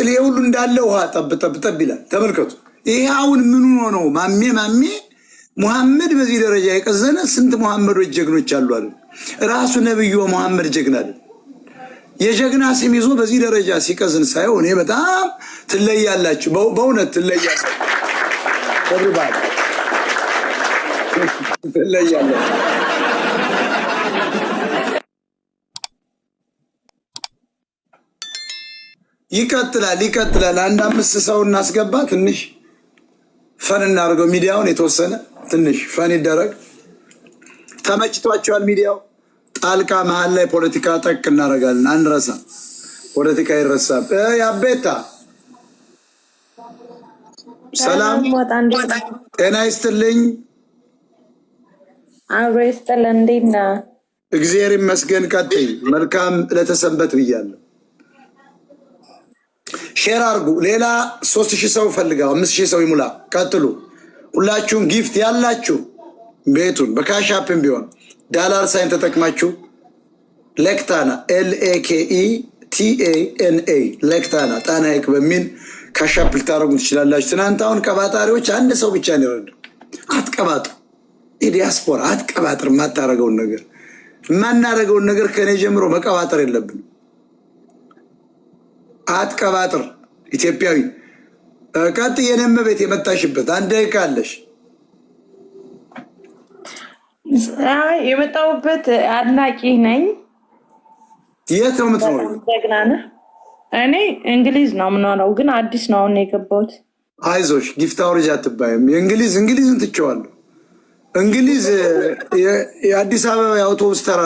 ሲቀጥል ይሄ ሁሉ እንዳለ ውሃ ጠብ ጠብ ጠብ ይላል። ተመልከቱ። ይሄ አሁን ምን ሆኖ ማሜ ሙሐመድ በዚህ ደረጃ የቀዘነ ስንት ሙሐመዶች ጀግኖች አሉ አይደል? ራሱ ነብዩ ሙሐመድ ጀግና አይደል? የጀግና ስም ይዞ በዚህ ደረጃ ሲቀዝን ሳይሆን እኔ በጣም ትለያላችሁ፣ በእውነት ትለያላችሁ። ተብባል ትለያላችሁ። ይቀጥላል። አንድ 5 ሰው እናስገባ። ትንሽ ፈን እናድርገው። ሚዲያውን የተወሰነ ትንሽ ፈን ይደረግ። ተመችቷቸዋል ሚዲያው። ጣልቃ መሀል ላይ ፖለቲካ ጠቅ እናደርጋለን። አንረሳ፣ ፖለቲካ ይረሳል። ያቤታ ሰላም ጤና ይስጥልኝ። አብሮ ይስጥልን። እንዴት ነህ? እግዚአብሔር ይመስገን። ቀጥይ። መልካም ለተሰንበት ብያለሁ። ሼር አርጉ። ሌላ 3000 ሰው ፈልጋው 5000 ሰው ይሙላ። ቀጥሉ። ሁላችሁም ጊፍት ያላችሁ ቤቱን በካሻፕም ቢሆን ዳላር ሳይን ተጠቅማችሁ ለክታና LAKETANA ለክታና ጣና ሀይቅ በሚል ካሻፕ ልታረጉ ትችላላችሁ። ትናንት አሁን ቀባጣሪዎች አንድ ሰው ብቻ ነው የረዳው። አትቀባጥሩ። ዲያስፖራ አትቀባጥር። የማታረገውን ነገር ከኔ ጀምሮ መቀባጠር የለብንም። አትቀባጥር። ኢትዮጵያዊ ቀጥ የነመ ቤት የመጣሽበት አንድ ደቂቃ አለሽ። የመጣሁበት አድናቂ ነኝ። የት ነው የምትኖሪው? ጀግና ነህ። እኔ እንግሊዝ ነው የምኖረው፣ ግን አዲስ ነው አሁን የገባሁት። አይዞሽ፣ ጊፍት አውርጅ አትባይም። እንግሊዝን ትቼዋለሁ። እንግሊዝ የአዲስ አበባ የአውቶቡስ ተራ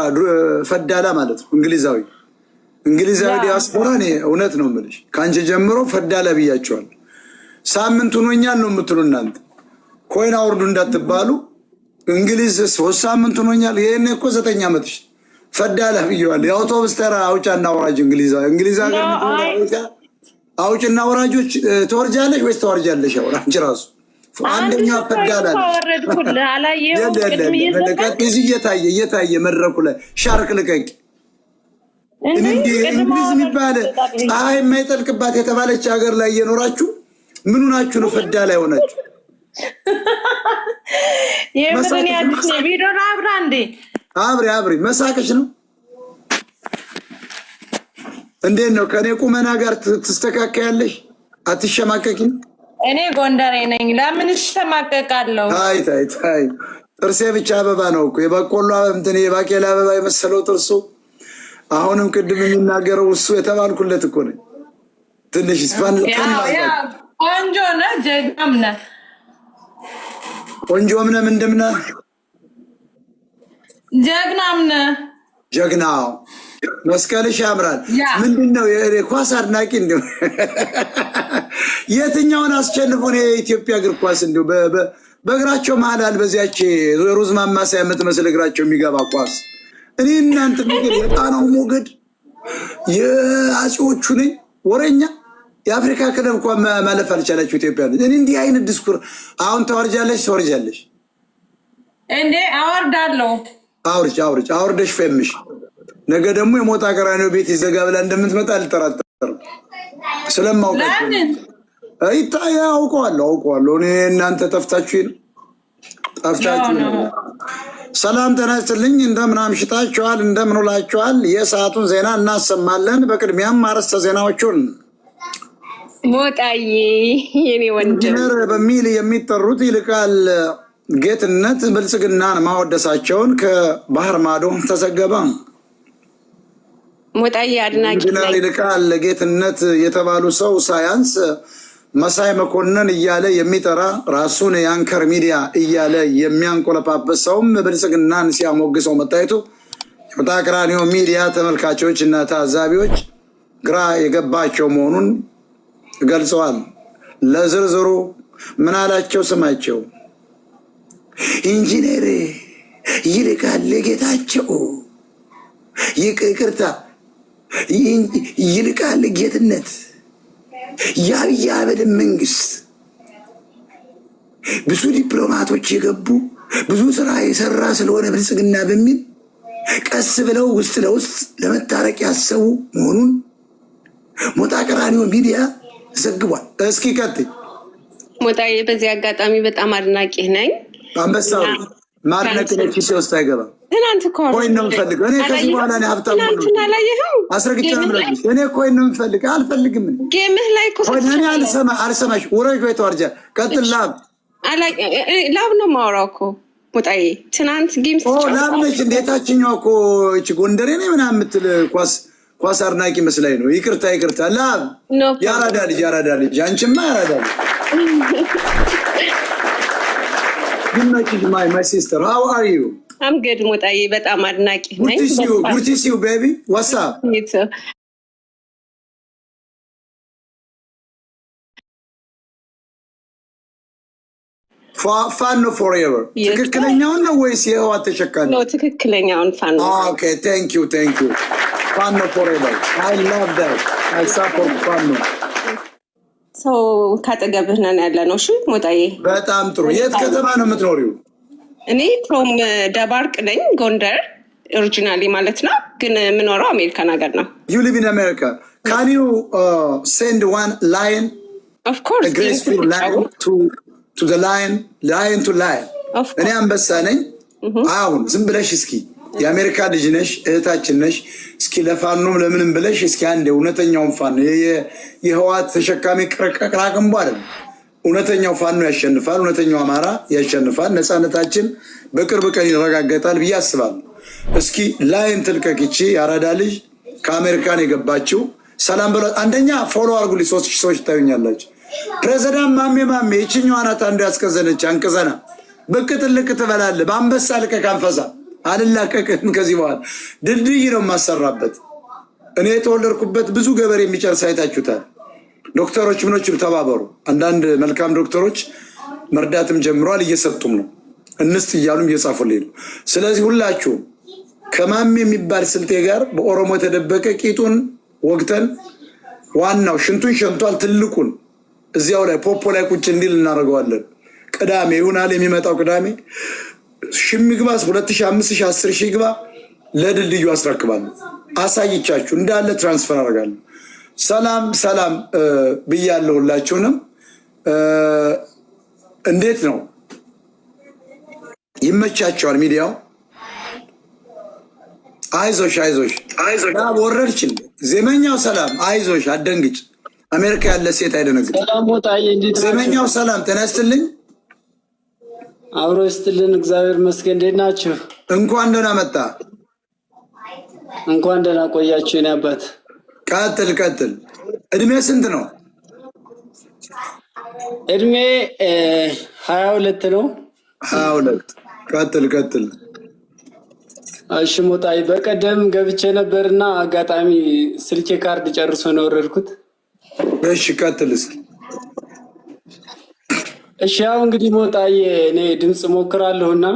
ፈዳላ ማለት ነው። እንግሊዛዊ ዲያስፖራ እኔ እውነት ነው የምልሽ፣ ከአንቺ ጀምሮ ፈዳላ ብያቸዋለሁ። ሳምንት ሆኖኛል ነው የምትሉ እናንተ። ኮይን አውርዱ እንዳትባሉ። እንግሊዝ 3 ሳምንት ሆኖኛል። ይሄን እኮ 9 ዓመትሽ ፈዳላ ብየዋለሁ። የአውቶቡስ ተራ አውጫና ወራጅ እንግሊዝ ሀገር አውጭና ወራጆች ትወርጃለሽ ወይስ ተወርጃለሽ? አሁን አንቺ ራሱ አንደኛ ፈዳላ እየታየ መድረኩ ላይ ሻርክ ልቀቂ። እንግሊዝ የሚባል ፀሐይ የማይጠልቅባት የተባለች ሀገር ላይ እየኖራችሁ ምኑ ናችሁ ነው ፈዳላ የሆናችሁ? አብሪ መሳቅሽ ነው። እንዴት ነው? ከኔ ቁመና ጋር ትስተካከያለሽ? አትሸማቀቂም? እኔ ጎንደሬ ነኝ። ለምን እሸማቀቃለሁ? ታይ ጥርሴ ብቻ አበባ ነው እኮ የበቆሎ የባቄላ አበባ የመሰለው ጥርሱ። አሁንም ቅድም የሚናገረው እሱ የተባልኩለት እኮ ነኝ። ትንሽ ቆንጆ ነህ፣ ጀግናም ነህ። ቆንጆም ነህ፣ ምንድም ነህ? ጀግናም ነህ። ጀግናው መስቀልሽ ያምራል። ምንድን ነው የኳስ አድናቂ እንዲሁ የትኛውን አስቸንፎን የኢትዮጵያ እግር ኳስ እንዲሁ በእግራቸው መሀል በዚያች ሩዝ ማማሰያ የምትመስል እግራቸው የሚገባ ኳስ። እኔ እናንተ ነገር የጣናው ሞገድ የአጼዎቹ ነኝ ወረኛ። የአፍሪካ ክለብ እንኳን ማለፍ አልቻላችሁ ኢትዮጵያ። እኔ እንዲህ አይነት ዲስኩር አሁን ተወርጃለሽ እንዴ? አወርዳለሁ። አውርደሽ ፈምሽ። ነገ ደግሞ የሞጣ ቀራኒዮ ቤት ይዘጋ ብላ እንደምትመጣ አልጠራጠርም። ስለማውቃችሁ አውቀዋለሁ። እኔ እናንተ ጠፍታችሁ ሰላም ጤና ይስጥልኝ። እንደምን አምሽታችኋል? እንደምን ውላችኋል? የሰዓቱን ዜና እናሰማለን። በቅድሚያም አርዕስተ ዜናዎቹን ሞጣዬ የኔ ወንድም በሚል የሚጠሩት ይልቃል ጌትነት ብልጽግናን ማወደሳቸውን ከባህር ማዶ ተዘገበ። ሞጣዬ አድናቂ ኢንጂነር ይልቃል ጌትነት የተባሉ ሰው ሳያንስ መሳይ መኮንን እያለ የሚጠራ ራሱን የአንከር ሚዲያ እያለ የሚያንቆለጳበት ሰውም ብልጽግናን ሲያሞግሰው መታየቱ የሞጣ ቀራኒዮ ሚዲያ ተመልካቾች እና ታዛቢዎች ግራ የገባቸው መሆኑን ገልጸዋል። ለዝርዝሩ ምን አላቸው? ስማቸው ኢንጂነር ይልቃል ጌታቸው ይቅርታ ይልቃል ጌትነት የአብይ አህመድ መንግስት ብዙ ዲፕሎማቶች የገቡ ብዙ ስራ የሰራ ስለሆነ ብልጽግና በሚል ቀስ ብለው ውስጥ ለውስጥ ለመታረቅ ያሰቡ መሆኑን ሞጣ ቀራኒዮ ሚዲያ ዘግቧል። እስኪ ቀጥይ ሞጣዬ። በዚህ አጋጣሚ በጣም አድናቂህ ነኝ። አንበሳው ማድነቅ ነው ኪሴ ውስጥ አይገባም። ትናንት እኮ ኮይን ነው የምፈልገው እኔ ከዚህ በኋላ እኔ ሀብታም ነው። ትናንትና አላየኸው? አስረግጬ ነው የምልሽ እኔ ኮይን ነው የምፈልገው። አልፈልግም ጌምህ ላይ እኮ እኔ አልሰማሽ ወረጅ ወይ ተዋርጃ ቀጥል። ላብ ነው የማወራው እኮ ሞጣዬ። ትናንት ጌም ላብ ነች እንዴታችኛው እኮ እቺ ጎንደሬ ነኝ ምናምን የምትል ኳስ አድናቂ መስላኝ ነው። ይቅርታ ላብ ያራዳ ልጅ አንቺማ ያራዳ ልጅ my sister, how are you? I'm good, ሞጣዬ። በጣም አድናቂ ነኝ። Good to see you, baby. What's up? Me too. ፋኖ forever. ትክክለኛውን ነው ወይስ የህዋት ተሸካሚ? ነው ትክክለኛውን ፋኖ። Okay, thank you. ፋኖ forever. I love that. I support ፋኖ። ሰው ካጠገብህ ነን ያለ ነው። እሺ ሞጣዬ፣ በጣም ጥሩ። የት ከተማ ነው የምትኖሪው? እኔ ፍሮም ደባርቅ ነኝ፣ ጎንደር ኦሪጂናሊ ማለት ነው፣ ግን የምኖረው አሜሪካን ሀገር ነው። You live in America. Can you send one lion? Of course. A graceful lion to the lion to lion. እኔ አንበሳ ነኝ። አሁን ዝም ብለሽ እስኪ የአሜሪካ ልጅ ነሽ፣ እህታችን ነሽ። እስኪ ለፋኖም ለምንም ብለሽ እስኪ አንድ እውነተኛውን ፋኖ የህዋት ተሸካሚ ቅራቅንቦ አይደለም። እውነተኛው ፋኖ ያሸንፋል። እውነተኛው አማራ ያሸንፋል። ነፃነታችን በቅርብ ቀን ይረጋገጣል ብዬ አስባለሁ። እስኪ ላይን ትልቀቂቺ ያራዳ ልጅ ከአሜሪካን የገባችው ሰላም ብሎ አንደኛ ፎሎ አርጉልኝ። 3000 ሰዎች ታዩኛላችሁ። ፕሬዝዳንት ማሜ ይችኛዋ ናት አንዱ ያስከዘነች አንቀዘና ብቅ ጥልቅ ትበላለህ። በአንበሳ ልቀቅ አንፈሳ አልላቀቅም። ከዚህ በኋላ ድልድይ ነው የማሰራበት። እኔ የተወለድኩበት ብዙ ገበሬ የሚጨርስ አይታችሁታል። ዶክተሮች ምኖችም ተባበሩ። አንዳንድ መልካም ዶክተሮች መርዳትም ጀምረዋል፣ እየሰጡም ነው። እንስት እያሉም እየጻፉልኝ ነው። ስለዚህ ሁላችሁም ከማሜ የሚባል ስልጤ ጋር በኦሮሞ የተደበቀ ቂጡን ወግተን ዋናው ሽንቱን ሸንቷል። ትልቁን እዚያው ላይ ፖፖ ላይ ቁጭ እንዲል እናደርገዋለን። ቅዳሜ ይሁናል፣ የሚመጣው ቅዳሜ ሽሚግባስ 2000፣ 5000፣ 10000 ግባ ለድልድዩ አስረክባለሁ። አሳይቻችሁ እንዳለ ትራንስፈር አደርጋለሁ። ሰላም ብያለሁ ሁላችሁንም። እንዴት ነው ይመቻቸዋል ሚዲያው? አይዞሽ ወረድችን ዜመኛው ሰላም አይዞሽ፣ አደንግጭ። አሜሪካ ያለ ሴት አይደነግጥ። ዜመኛው ሰላም ጤና ይስጥልኝ። አብሮ ይስጥልን። እግዚአብሔር ይመስገን። እንዴት ናችሁ? እንኳን ደህና መጣ። እንኳን ደህና ቆያችሁ። የኔ አባት ቀጥል። እድሜ ስንት ነው? እድሜ 22 ነው። 22 ቀጥል። እሺ ሞጣይ፣ በቀደም ገብቼ ነበርና አጋጣሚ ስልኬ ካርድ ጨርሶ ነው ወረድኩት። እሺ ቀጥል እስኪ። እሺ ያው እንግዲህ ሞጣዬ፣ እኔ ድምፅ ሞክራለሁና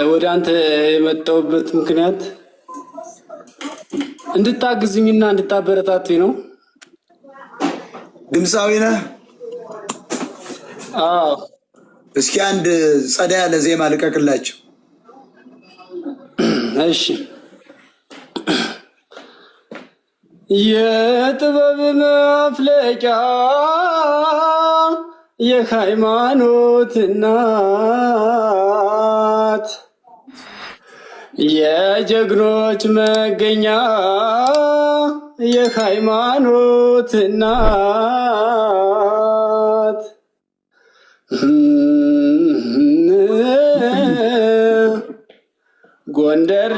ወደ አንተ የመጣሁበት ምክንያት እንድታግዝኝና እንድታበረታቱኝ ነው። ድምፃዊ ነህ? አዎ። እስኪ አንድ ጸዳ ያለ ዜማ ልቀቅላቸው። እሺ። የጥበብ መፍለቂያ የሃይማኖት እናት የጀግኖች መገኛ የሃይማኖት እናት ጎንደር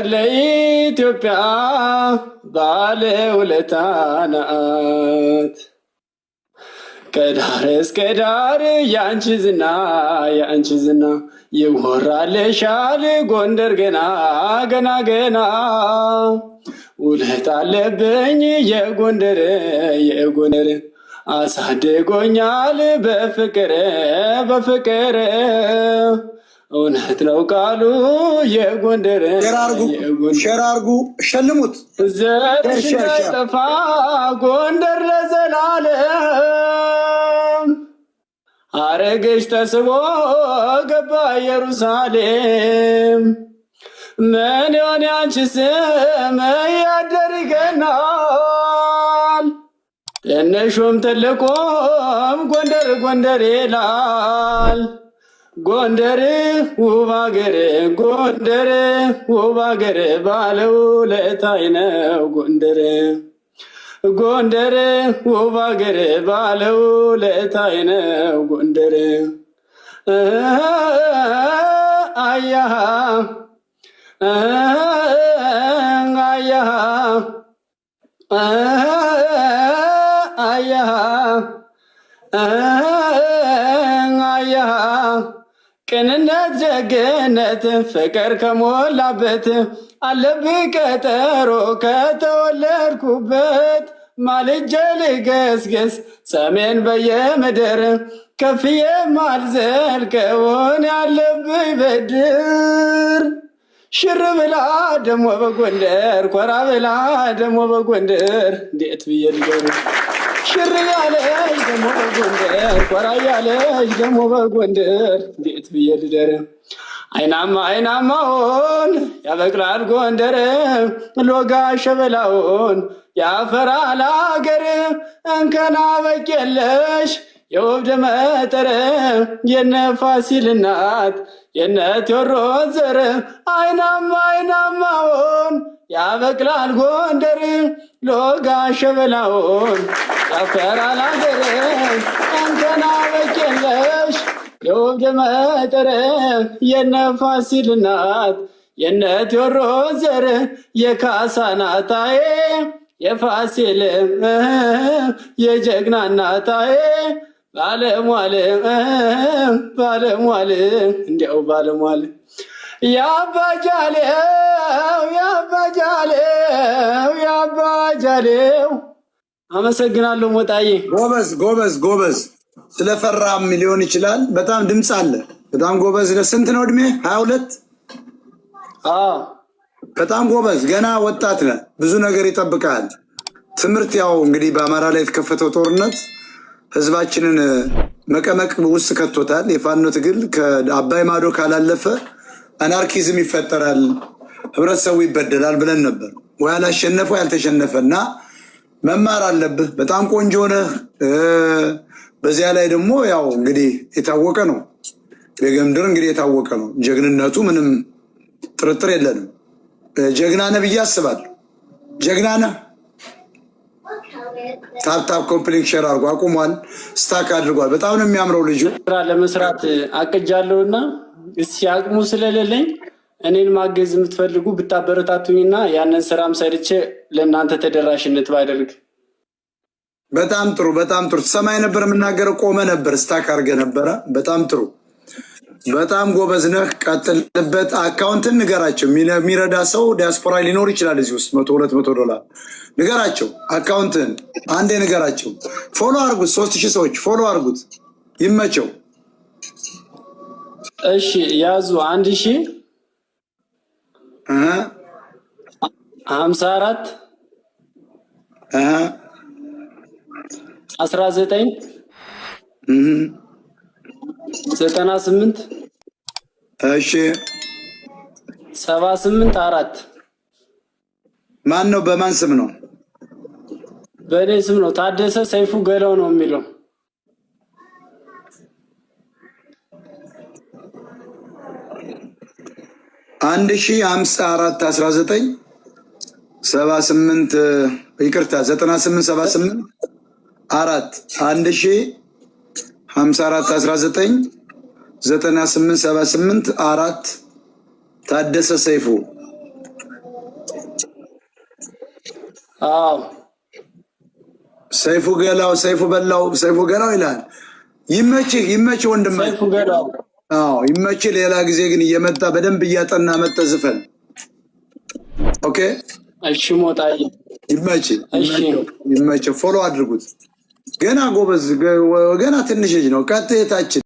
ለኢትዮጵያ ባለውለታ ናት። ከዳር እስከ ዳር ያንቺ ዝና ይወራልሻል ጎንደር ገና ውለታ አለብኝ የጎንደር አሳድጎኛል በፍቅር እውነት ነው ቃሉ የጎንደር ሸራርጉ ሸልሙት ዘርሽ እንዳይጠፋ ጎንደር ለዘላለም አረገሽ ተስቦ ገባ ኢየሩሳሌም ምን ይሆን ያንቺ ስም እያደር ይገናል። ትንሹም ትልቁም ጎንደር ጎንደር ይላል። ጎንደር ውብ አገር ጎንደር ውብ አገር ባለውለታዬ ነው ጎንደር ጎንደር ውብ አገር ባለውለታዬ ነው ጎንደር አያሃ አያሃ አያሃ አያሃ ቅንነት ደግነት ፍቅር ከሞላበት አለብኝ ቀጠሮ ከተወለድኩበት ማልጄ ልገስግስ ሰሜን በየምድር ከፍዬ ማልዘልቀውን ያለብኝ በድር ሽር ብላ ደሞ በጎንደር ኮራ ብላ ደሞ በጎንደር እንዴት ብዬ ልገር ሽር ያለች ደሞ በጎንደር ኮራ ያለች ደሞ በጎንደር እንዴት ብዬ ልደር አይናማ አይናማውን ያበቅላል ጎንደር ሎጋ ሸበላውን ያፈራል አገር እንከና በቄለሽ የውብ ደመጠረ የነ ፋሲል እናት የነ ቴዎድሮስ ዘር አይናማ አይናማውን ያበቅላል ጎንደር ሎጋ ሸበላውን ያፈራል አገር እንከና በቄለሽ የውብ ደመጠረ የነ ፋሲል እናት የነ ቴዎድሮስ ዘር የካሳ ናታዬ የፋሲል የጀግና ናታዬ ባለሟል ባለሟል እንዲያው ባለሟል ያባጃሌው አመሰግናለሁ ሞጣዬ። ጎበዝ ጎበዝ ጎበዝ። ስለፈራም ሊሆን ይችላል። በጣም ድምፅ አለ። በጣም ጎበዝ። ስንት ነው እድሜ? 22? አዎ በጣም ጎበዝ። ገና ወጣት ነህ። ብዙ ነገር ይጠብቃል። ትምህርት ያው እንግዲህ በአማራ ላይ የተከፈተው ጦርነት ህዝባችንን መቀመቅ ውስጥ ከቶታል። የፋኖ ትግል ከአባይ ማዶ ካላለፈ አናርኪዝም ይፈጠራል፣ ህብረተሰቡ ይበደላል ብለን ነበር። ወይ ያላሸነፈ ያልተሸነፈ እና መማር አለብህ። በጣም ቆንጆ ነህ። በዚያ ላይ ደግሞ ያው እንግዲህ የታወቀ ነው። የገምድር እንግዲህ የታወቀ ነው። ጀግንነቱ ምንም ጥርጥር የለንም። ጀግና ነህ ብዬ አስባለሁ። ጀግና ነህ። ታፕታፕ ኮምፕሊት ሼር አድርጎ አቁሟል። ስታክ አድርጓል። በጣም ነው የሚያምረው ልጁ። ስራ ለመስራት አቅጃለሁና እስኪ አቅሙ ስለሌለኝ እኔን ማገዝ የምትፈልጉ ብታበረታቱኝና ያንን ስራም ሰርቼ ለእናንተ ተደራሽነት ባደርግ። በጣም ጥሩ፣ በጣም ጥሩ። ትሰማኝ ነበር የምናገረው። ቆመ ነበር፣ ስታክ አድርገህ ነበረ። በጣም ጥሩ፣ በጣም ጎበዝ ነህ። ቀጥልበት። አካውንትን ንገራቸው። የሚረዳ ሰው ዲያስፖራ ሊኖር ይችላል እዚህ ውስጥ $100-200 ንገራቸው። አካውንትን አንዴ ንገራቸው። ፎሎ አርጉት። 3000 ሰዎች ፎሎ አርጉት። ይመቸው። እሺ ያዙ። 1000 54 19 98 እሺ 78 4 ማን ነው? በማን ስም ነው? በእኔ ስም ነው። ታደሰ ሰይፉ ገለው ነው የሚለው። 1054 19 78 ይቅርታ 98 78 4 1054 19 98 78 4 ታደሰ ሰይፉ። አዎ ሰይፉ ገላው፣ ሰይፉ በላው፣ ሰይፉ ገላው ይላል። ይመችህ፣ ይመችህ ወንድም። ሰይፉ ገላው። አዎ ይመችህ። ሌላ ጊዜ ግን እየመጣ በደንብ እያጠና መጠ ዝፈን። ኦኬ እሺ ሞጣዬ ይመችህ፣ እሺ ይመችህ። ፎሎ አድርጉት። ገና ጎበዝ፣ ገና ትንሽ ልጅ ነው። ቀጥታችን